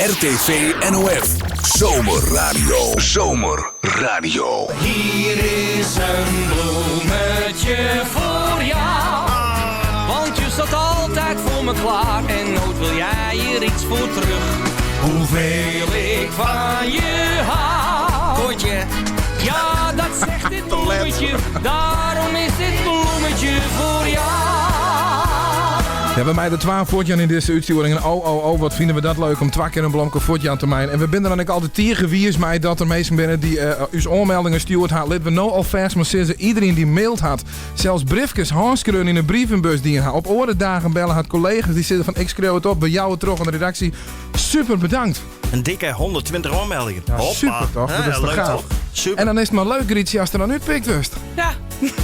RTV NOF. Zomerradio. Zomerradio. Hier is een bloemetje voor jou. Want je staat altijd voor me klaar. En nooit wil jij hier iets voor terug. Hoeveel ik van je hou. Kortje. Ja, dat zegt dit bloemetje. Daarom is dit bloemetje voor jou. Ja, bij mij de 12 voortjan in deze uitsturing. En oh, wat vinden we dat leuk om 2 keer een blomke voortjan te mijnen. En we binnen dan ook altijd tiergewiers mij dat er mensen binnen die uw aanmeldingen stuurt had. Laten we nou alvast maar zeggen, iedereen die mailt had. Zelfs briefjes, handskreun in een brievenbus die je had. Op orendagen bellen had collega's die zitten van ik schreeuw het op. Bij jou het terug aan de redactie. Super bedankt. Een dikke 120 aanmeldingen. Ja, super toch? Dat is toch leuk gaaf. toch? Super. En dan is het maar leuk, Rietje, als er dan uitpikt was. Ja.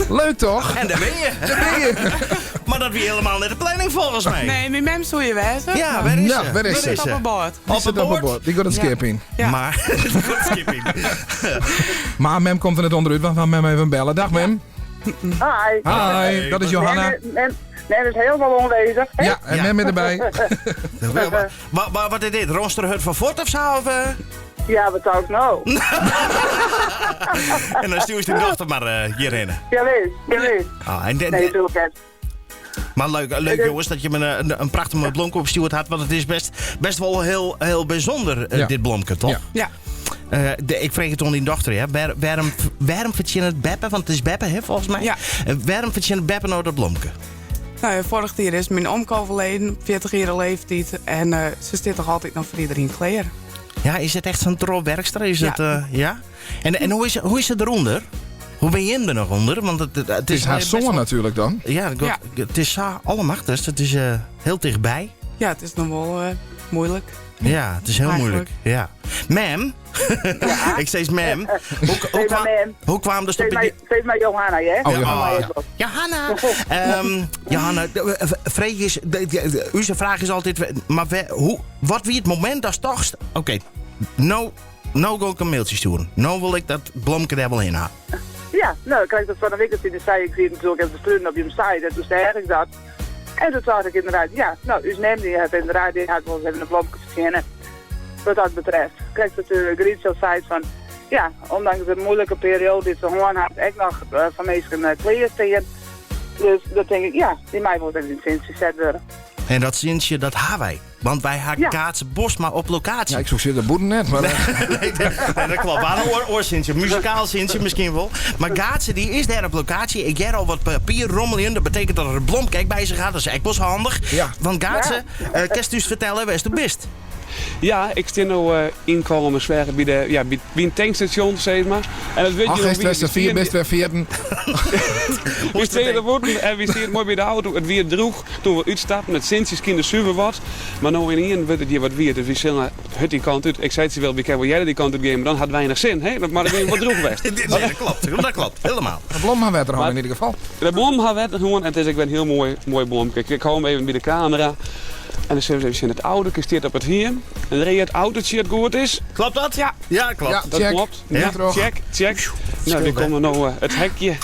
Leuk toch? En daar ben je. Maar dat weer helemaal net de planning volgens mij. Nee, mijn mem zou je wijzen. Ja, waar is ze? Ja, waar is Die ze? zit op een bord. Die zit op het bord. Die gaat het skip in. Ja. Maar, skipping. Maar Mem komt er net onderuit, want we gaan Mem even bellen. Dag Mem. Hi. Hi, dat is Johanna. Mem is helemaal onwezig. Hè? Ja, en Mem erbij. Wat is dit? Roosterhut van Fort of zo? Of, Ja, wat zou ik nou? En dan stuur je de dochter maar hierheen. Ja, weet. Nee, zo vet. Maar leuk jongens dat je me een prachtige blomke opgestuurd had. Want het is best wel heel bijzonder, Ja. dit blomke, toch? Ja. Ik vreeg het aan die dochter, ja. Waarom vind je het beppen? Want het is beppen, hè, volgens mij. Ja. Waarom vind je het beppen nou dat blomke? Nou, vorig jaar is mijn oom overleden, 40 jaar leeftijd. En ze zit toch altijd nog voor iedereen kleren. Ja, is het echt zo'n trouw werkster? Is Ja. het, ja? En hoe is het eronder? Hoe ben je er nog onder? Want het is haar best zongen wel- natuurlijk dan. Ja, het is allemachtig. Het is heel dichtbij. Ja, het is nog wel moeilijk. Ja, het is heel Eigenlijk. moeilijk. Ja. Ma'am. Ik steeds ma'am. Hoe kwam dus Steeds maar Johanna, hè? Oh, Johanna. Johanna. Johanna, vreeg is, uw vraag is altijd, maar wat wie het moment als toch... Oké, nou ga ik een mailtje sturen. Nou wil ik dat blomke daar wel in halen. Ja, nou, ik krijg dat van een week in de zei. Ik zie het natuurlijk even sturen op je site. En toen zei ik dat. En toen zag ik inderdaad, ja, nou, uw neem die heeft inderdaad, die had wel eens even een blomke verzinnen. Wat dat betreft. Kijk, dat de Grietje zei van, ja, ondanks de moeilijke periode die ze gewoon had, ik nog van mensen kleren tegen. Dus dat denk ik, ja, die mij wordt even in Sint gezet worden. En dat zinsje, dat hebben wij. Want wij hebben Ja. Kaatse Bosma op locatie. Ja, ik zoek ze de boeren net, maar... Nee, dat klopt. Maar een oorzintje, muzikaal zintje misschien wel. Maar Gaatse die is daar op locatie. Ik heb al wat papier rommelen in. Dat betekent dat er een blomkijk bij ze gaat. Dat is echt best handig. Ja. Want Gaatse, kan je dus vertellen waar je best? Ja, ik sta nu inkomen zwergen bij een tankstation, zeg maar. En dat weet Ach, je is het 4, best weer 14. We staan er worden en we staan mooi bij de auto. Het weer droeg toen we uitstapten. Het Sintjes kinder super wat. Maar nou in één weet het hier wat weer. Dus we zeggen, het die kant uit. Ik zei het ze wel, wil jij die kant uit gaan, maar dan had weinig zin. Hè? Maar dan weer wat droeg geweest. Nee, dat klopt. Helemaal. De blom werd er gewoon in ieder geval. De blom had het gewoon. En het is ook een heel mooi blom. Kijk, ik hou hem even bij de camera. En dan zeggen we even, het oude steekt op het hier. En dan reed het autootje het goed is. Klopt dat? Ja. Ja, klopt. Ja. Dat Check. klopt. Ja. Check. Nou, die komen nou het hekje.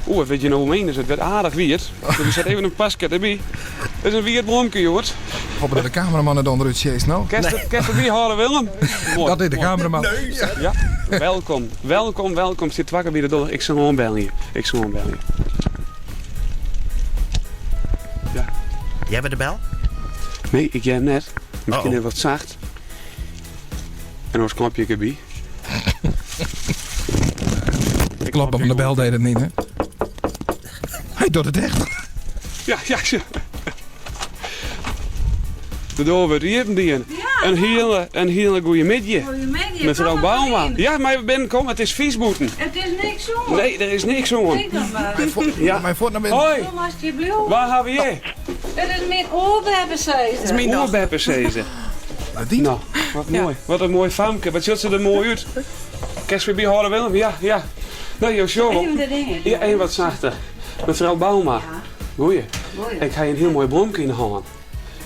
Oeh, weet je nou hoe meen is het? werd aardig wierd. Dus er zit even een pasket erbij. Dat is een wierd blomke, jongens. Hopen dat de cameraman het onderuit chase nou. Kerst erbij halen, Willem? Mooi, Dat is de mooi. cameraman. Ja, welkom. Zit wakker weer door. Ik zal gewoon bellen hier. Ja. Jij bent de bel? Nee, ik jij net. Misschien Oh. even wat zacht. En dan knop je erbij. Klopt, op de bel deed het niet, hè? Hij doet het echt. Ja. Daardoor we riepen die een. Een hele goede middag. Met mevrouw Bauma. Ja, maar binnenkomen, het is viesboeten. Het is niks zo. Nee, er is niks hoor. Kijk dan maar. Ja. Mijn voet naar binnen. Hoi, Kom alsjeblieft. waar hebben jij? Dat is mijn oorbebberseizen. Dat is mijn dochter. Oerbeppers. Wat die? Nou, wat mooi. Wat een mooi famke. Wat ziet ze er mooi uit. Kerst weer bij horen Willem? Ja. Nou, joh, show. Even de dingen. Ja, één wat zachter. Mevrouw Bauma. Ja. Goeie. Mooi. Ik ga je een heel mooi blomke in de hand.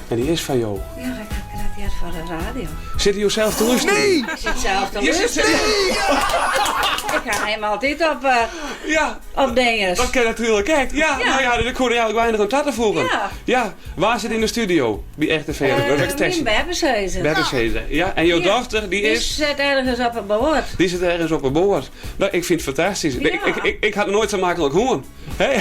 En die is van jou. Ja, ik heb Ja, voor de radio. Zit u zelf te luisteren? Nee! Ik zit zelf te Je zit luisteren. Ik ga hem altijd Ja, op dinges. dat kan natuurlijk. Kijk, ja, Ja. nou ja, ik kon er eigenlijk weinig aan tatten voegen. Ja. Ja, waar zit in de studio? Die echte verder. Dat is Mijn tekst. baby's. Bertenshezen. Ja, en jouw Ja. dochter, die Die is... zit ergens op een boord. Die zit ergens op een boord. Nou, ik vind het fantastisch. Ja. Ik had het nooit zo makkelijk horen. Hey?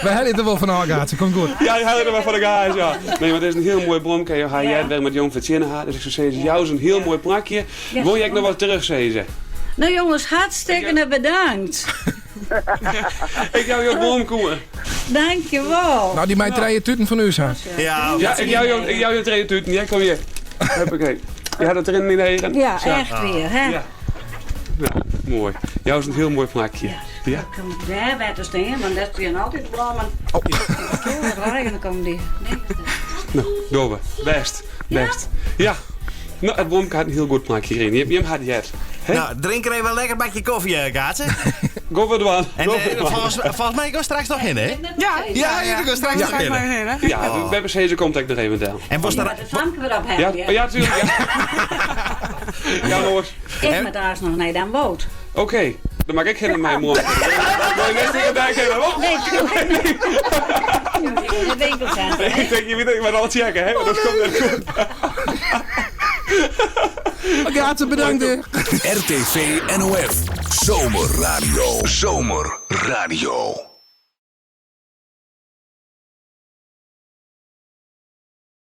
We hebben het er wel van aangehaald. Ze komt goed. Ja, die hadden er maar voor de guys, ja. Nee, maar het is een heel mooi bromke. Je gaat jij weer met Jong Verzinnen haar. Dus ik zou zeggen, jou is een heel mooi plakje. Ja. Wil jij nog wat terugzezen? Nou jongens, hartstikke bedankt. Ik jou jouw bromkoer. Dankjewel. Nou, die mij treien tuten van u zijn. Ja, Ja, ik jou jouw treden tuten. Ja, kom hier. Huppakee. Je had het erin in de Ja, Zo. echt weer, hè? Ja. Ja, mooi. Jou is een heel mooi plakje. Ja. Dan kom ik daar bij te staan, want dat is weer altijd bloemen. Oh, ja. Dan komen die. Nee, Nou, dobe. Best. Best. Ja. Nou, het bromke had een heel goed plakje erin. Je hem had je het. nou, drink er even een lekker bakje koffie, Kaatsen. Go voor de waan. En volgens mij gaan we straks nog in, hè? Ja, Ja, ik ga straks nog in. Ja, bij Mercedes komt ik nog even down. En was maar daar... de flanken weer op Ja, hebben. ja, tuurlijk. Ja, ja hoor. Ik met daar nog naar dan boot. Oké, dan maak ik geen mijn mond. Nee, net tegen daar helemaal. Nee, tuurlijk. In de winkelcentrum, hè? Ik denk, je weet maar al checken, hè? Maar dat komt net goed. Gaatse, bedankt. RTV NOF. Zomerradio. Zomerradio.